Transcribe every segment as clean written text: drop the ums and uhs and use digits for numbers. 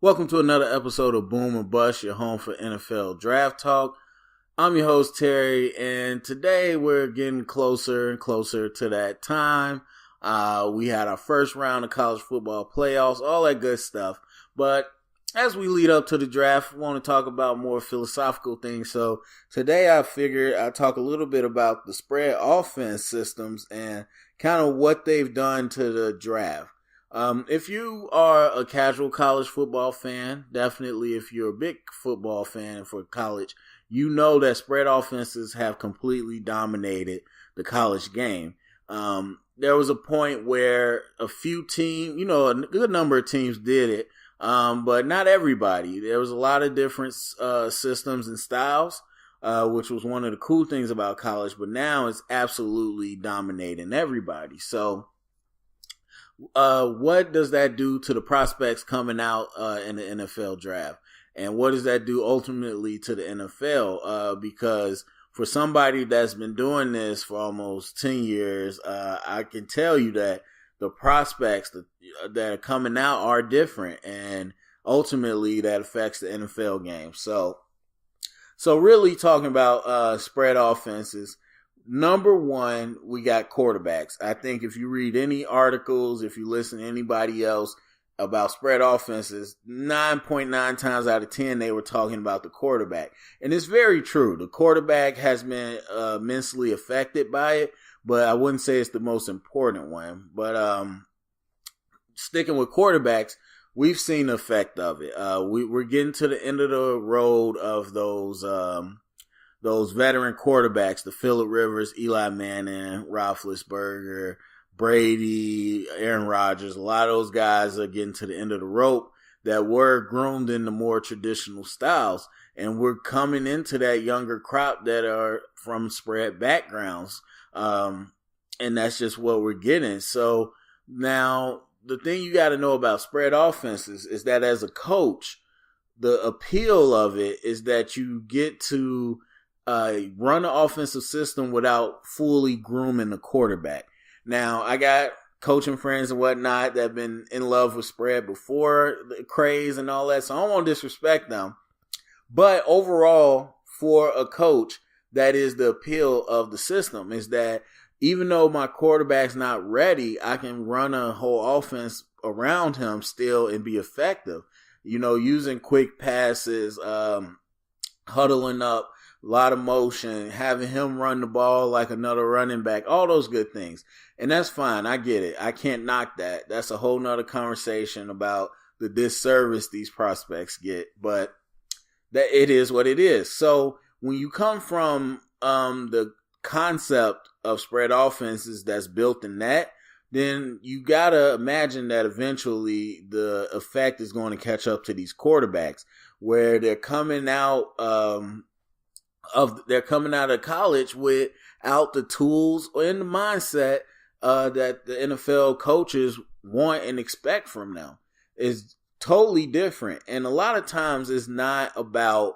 Welcome to another episode of Boom and Bust, your home for NFL Draft Talk. I'm your host, Terry, and today we're getting closer and closer to that time. We had our first round of college football playoffs, all that good stuff. But as we lead up to the draft, we want to talk about more philosophical things. So today I figured I'd talk a little bit about the spread offense systems and kind of what they've done to the draft. If you are a casual college football fan, definitely if you're a big football fan for college, you know that spread offenses have completely dominated the college game. There was a point where a few teams, a good number of teams did it, but not everybody. There was a lot of different systems and styles, which was one of the cool things about college, but now it's absolutely dominating everybody. So what does that do to the prospects coming out in the NFL draft? And what does that do ultimately to the NFL? Because for somebody that's been doing this for almost 10 years, I can tell you that the prospects that are coming out are different, and ultimately that affects the NFL game. So really talking about spread offenses, number one, we got quarterbacks. I think if you read any articles, if you listen to anybody else about spread offenses, 9.9 times out of 10, they were talking about the quarterback. And it's very true. The quarterback has been immensely affected by it, but I wouldn't say it's the most important one. But sticking with quarterbacks, we've seen the effect of it. We're getting to the end of the road of those veteran quarterbacks, the Phillip Rivers, Eli Manning, Roethlisberger, Brady, Aaron Rodgers. A lot of those guys are getting to the end of the rope that were groomed in the more traditional styles. And we're coming into that younger crop that are from spread backgrounds. And that's just what we're getting. So now the thing you got to know about spread offenses is that as a coach, the appeal of it is that you get to run an offensive system without fully grooming the quarterback. Now, I got coaching friends and whatnot that have been in love with spread before the craze and all that, so I don't want to disrespect them. But overall, for a coach, that is the appeal of the system, is that even though my quarterback's not ready, I can run a whole offense around him still and be effective. Using quick passes, huddling up, a lot of motion, having him run the ball like another running back, all those good things. And that's fine. I get it. I can't knock that. That's a whole nother conversation about the disservice these prospects get. But that it is what it is. So when you come from the concept of spread offenses that's built in that, then you got to imagine that eventually the effect is going to catch up to these quarterbacks where they're coming out of college without the tools and the mindset that the NFL coaches want and expect from them. Is totally different. And a lot of times it's not about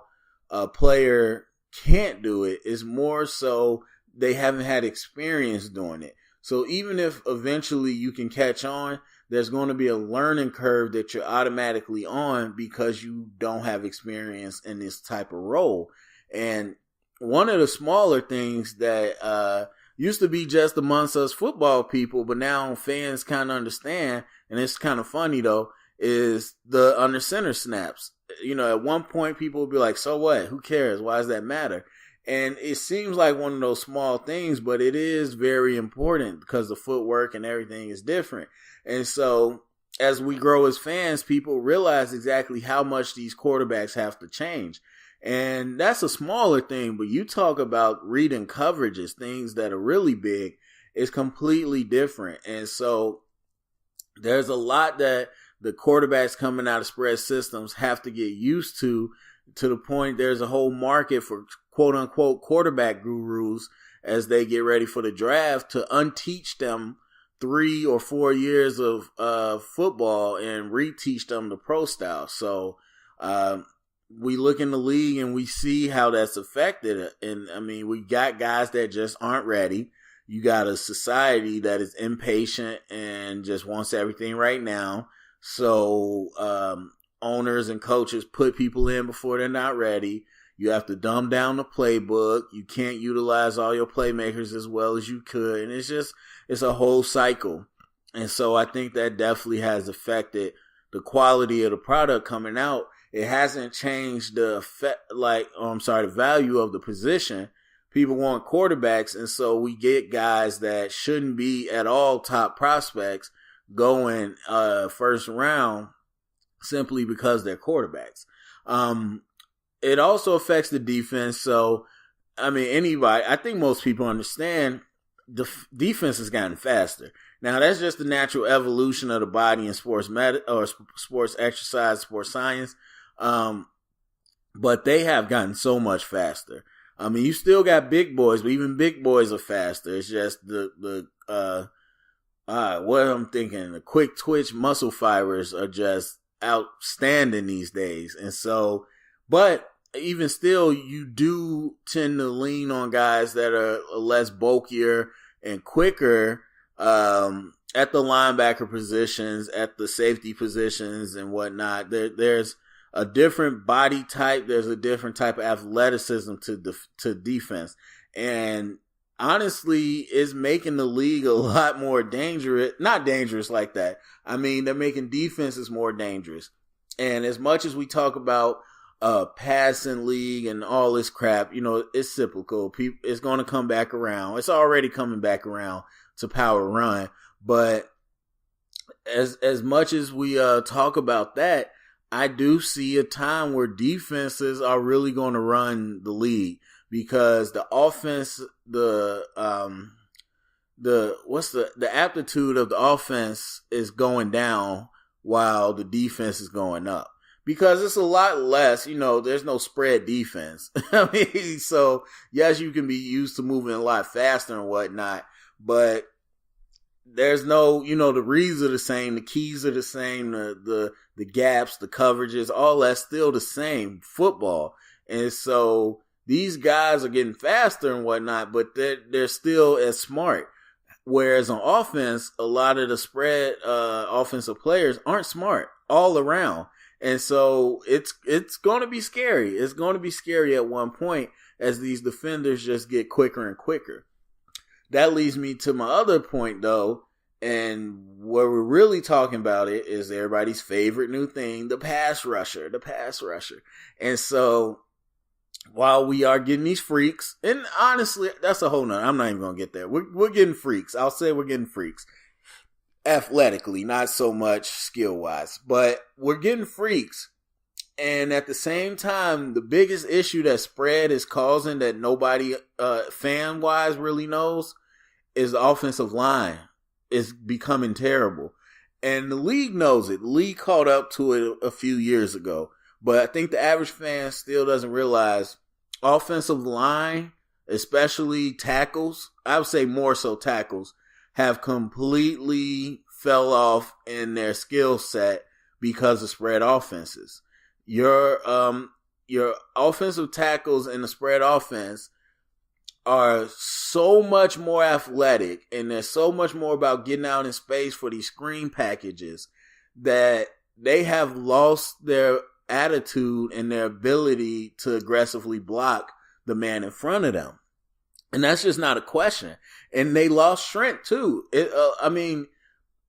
a player can't do it. It's more so they haven't had experience doing it. So even if eventually you can catch on, there's going to be a learning curve that you're automatically on because you don't have experience in this type of role. And one of the smaller things that used to be just amongst us football people, but now fans kind of understand, and it's kind of funny though, is the under center snaps. At one point people would be like, so what? Who cares? Why does that matter? And it seems like one of those small things, but it is very important because the footwork and everything is different. And so as we grow as fans, people realize exactly how much these quarterbacks have to change. And that's a smaller thing, but you talk about reading coverages, things that are really big, it's completely different. And so there's a lot that the quarterbacks coming out of spread systems have to get used to the point there's a whole market for quote unquote quarterback gurus as they get ready for the draft to unteach them 3 or 4 years of football and reteach them the pro style. So we look in the league and we see how that's affected it. And I mean, we got guys that just aren't ready. You got a society that is impatient and just wants everything right now. So owners and coaches put people in before they're not ready. You have to dumb down the playbook. You can't utilize all your playmakers as well as you could. And it's a whole cycle. And so I think that definitely has affected the quality of the product coming out. It hasn't changed the value of the position. People want quarterbacks, and so we get guys that shouldn't be at all top prospects going first round simply because they're quarterbacks. It also affects the defense. So, I think most people understand the defense has gotten faster. Now, that's just the natural evolution of the body in sports sports exercise, sports science. But they have gotten so much faster. You still got big boys, but even big boys are faster. It's just what I'm thinking, the quick twitch muscle fibers are just outstanding these days. And so, but even still, you do tend to lean on guys that are less bulkier and quicker, at the linebacker positions, at the safety positions and whatnot. There's a different body type. There's a different type of athleticism to defense. And honestly, it's making the league a lot more dangerous. Not dangerous like that. They're making defenses more dangerous. And as much as we talk about passing league and all this crap, it's cyclical. It's going to come back around. It's already coming back around to power run. But as much as we talk about that, I do see a time where defenses are really going to run the league, because the offense, the aptitude of the offense is going down while the defense is going up, because it's a lot less, there's no spread defense. So yes, you can be used to moving a lot faster and whatnot, but there's no, the reads are the same, the keys are the same, the gaps, the coverages, all that's still the same football. And so these guys are getting faster and whatnot, but they're still as smart. Whereas on offense, a lot of the spread offensive players aren't smart all around. And so it's going to be scary. It's going to be scary at one point as these defenders just get quicker and quicker. That leads me to my other point, though, and where we're really talking about it is everybody's favorite new thing, the pass rusher. And so while we are getting these freaks, and honestly, that's a whole nother, I'm not even going to get there. We're getting freaks. I'll say we're getting freaks. Athletically, not so much skill-wise, but we're getting freaks. And at the same time, the biggest issue that spread is causing that nobody fan-wise really knows is the offensive line is becoming terrible. And the league knows it. The league caught up to it a few years ago. But I think the average fan still doesn't realize offensive line, especially tackles, I would say more so tackles, have completely fell off in their skill set because of spread offenses. Your offensive tackles in the spread offense are so much more athletic, and they're so much more about getting out in space for these screen packages that they have lost their attitude and their ability to aggressively block the man in front of them. And that's just not a question. And they lost strength too.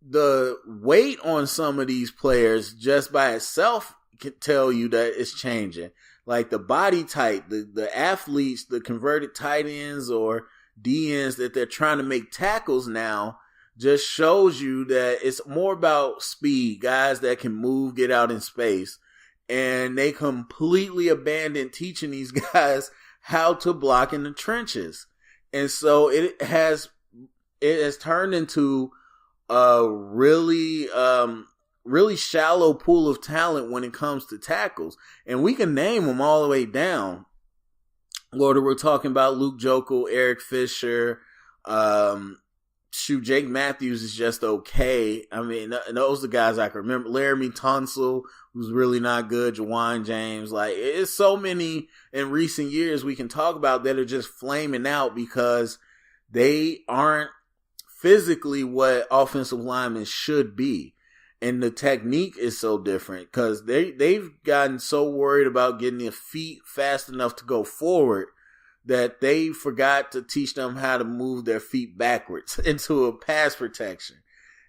The weight on some of these players just by itself can tell you that it's changing. Like the body type, the athletes, the converted tight ends or DNs that they're trying to make tackles now just shows you that it's more about speed, guys that can move, get out in space. And they completely abandoned teaching these guys how to block in the trenches. And so it has turned into a really shallow pool of talent when it comes to tackles. And we can name them all the way down. Whether we're talking about Luke Jokel, Eric Fisher, Jake Matthews is just okay. Those are the guys I can remember. Laramie Tunsil, who's really not good. Jawan James. It's so many in recent years we can talk about that are just flaming out because they aren't physically what offensive linemen should be. And the technique is so different because they've gotten so worried about getting their feet fast enough to go forward that they forgot to teach them how to move their feet backwards into a pass protection.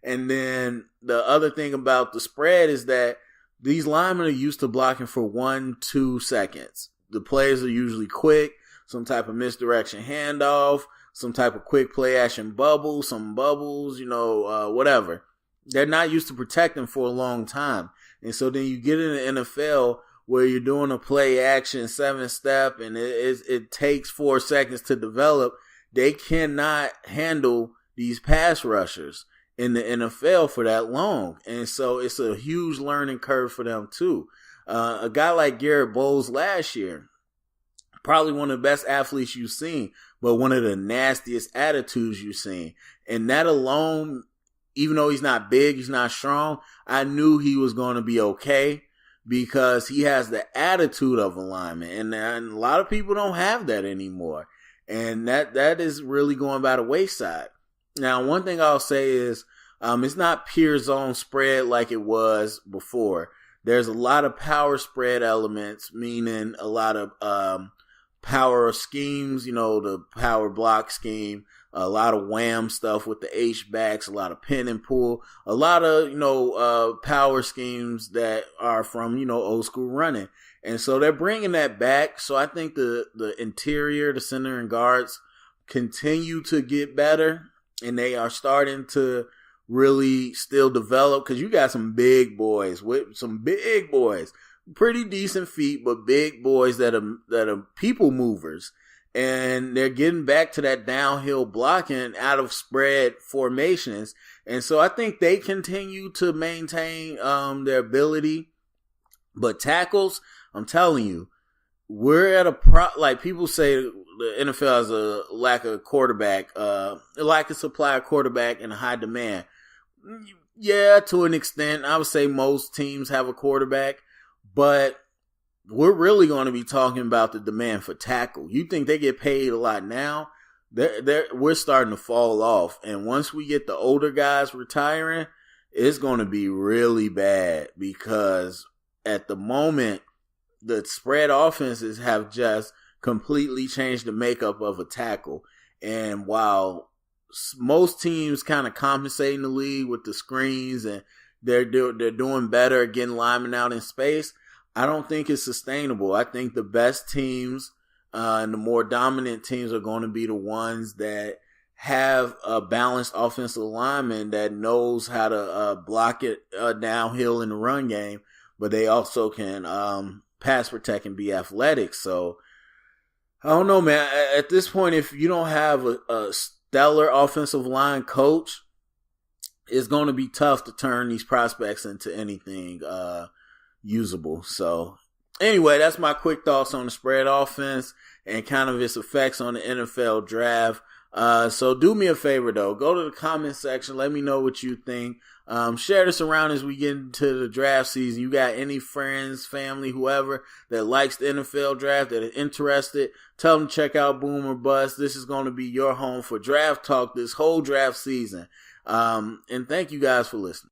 And then the other thing about the spread is that these linemen are used to blocking for 1-2 seconds. The plays are usually quick, some type of misdirection handoff, some type of quick play action bubble, some bubbles, whatever. They're not used to protecting for a long time. And so then you get in the NFL where you're doing a play action 7-step and it takes 4 seconds to develop. They cannot handle these pass rushers in the NFL for that long. And so it's a huge learning curve for them too. A guy like Garrett Bowles last year, probably one of the best athletes you've seen, but one of the nastiest attitudes you've seen. And that alone, even though he's not big, he's not strong, I knew he was going to be okay because he has the attitude of a lineman. And a lot of people don't have that anymore. And that is really going by the wayside. Now, one thing I'll say is it's not pure zone spread like it was before. There's a lot of power spread elements, meaning a lot of power schemes, the power block scheme, a lot of wham stuff with the H-backs, a lot of pin and pull, a lot of, power schemes that are from, old school running. And so they're bringing that back. So I think the interior, the center and guards continue to get better, and they are starting to really still develop because you got some big boys, pretty decent feet, but big boys that are people movers. And they're getting back to that downhill blocking out of spread formations. And so I think they continue to maintain their ability. But tackles, I'm telling you, we're at like people say the NFL has a lack of quarterback, a lack of supply of quarterback and a high demand. Yeah, to an extent. I would say most teams have a quarterback, but we're really going to be talking about the demand for tackle. You think they get paid a lot now? We're starting to fall off. And once we get the older guys retiring, it's going to be really bad because at the moment, the spread offenses have just completely changed the makeup of a tackle. And while most teams kind of compensating the league with the screens and they're doing better at getting linemen out in space, I don't think it's sustainable. I think the best teams and the more dominant teams are going to be the ones that have a balanced offensive lineman that knows how to block it downhill in the run game, but they also can pass protect and be athletic. So I don't know, man. At this point, if you don't have a stellar offensive line coach, it's going to be tough to turn these prospects into anything usable. So anyway, that's my quick thoughts on the spread offense and kind of its effects on the NFL draft. So do me a favor though, go to the comment section, let me know what you think. Share this around as we get into the draft season. You got any friends, family, whoever that likes the NFL draft, that are interested, tell them to check out Boom or Bust. This is going to be your home for draft talk this whole draft season. And thank you guys for listening.